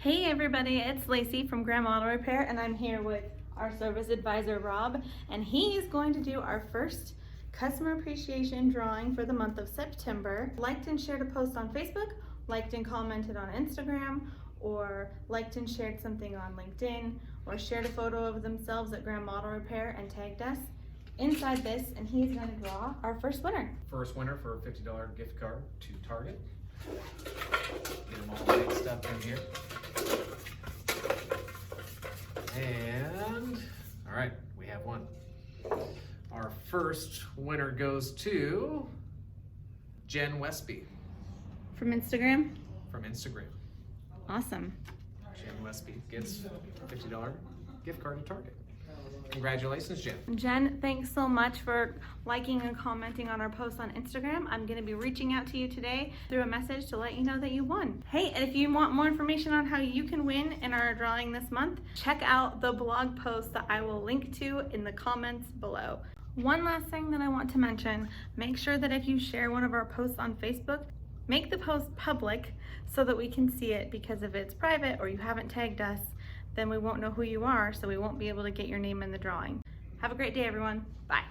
Hey everybody, it's Lacey from Grandma Auto Repair, and I'm here with our service advisor Rob, and he is going to do our first customer appreciation drawing for the month of September. Liked and shared a post on Facebook, liked and commented on Instagram, or liked and shared something on LinkedIn, or shared a photo of themselves at Grandma Auto Repair and tagged us inside this, and he's going to draw our first winner. First winner for a $50 gift card to Target. Get them all mixed up in here. And, all right, we have one. Our first winner goes to Jen Westby. From Instagram? From Instagram. Awesome. Jen Westby gets a $50 gift card to Target. Congratulations, Jen. Jen, thanks so much for liking and commenting on our post on Instagram. I'm going to be reaching out to you today through a message to let you know that you won. Hey, and if you want more information on how you can win in our drawing this month, check out the blog post that I will link to in the comments below. One last thing that I want to mention, make sure that if you share one of our posts on Facebook, make the post public so that we can see it, because if it's private or you haven't tagged us, then we won't know who you are, so we won't be able to get your name in the drawing. Have a great day, everyone. Bye.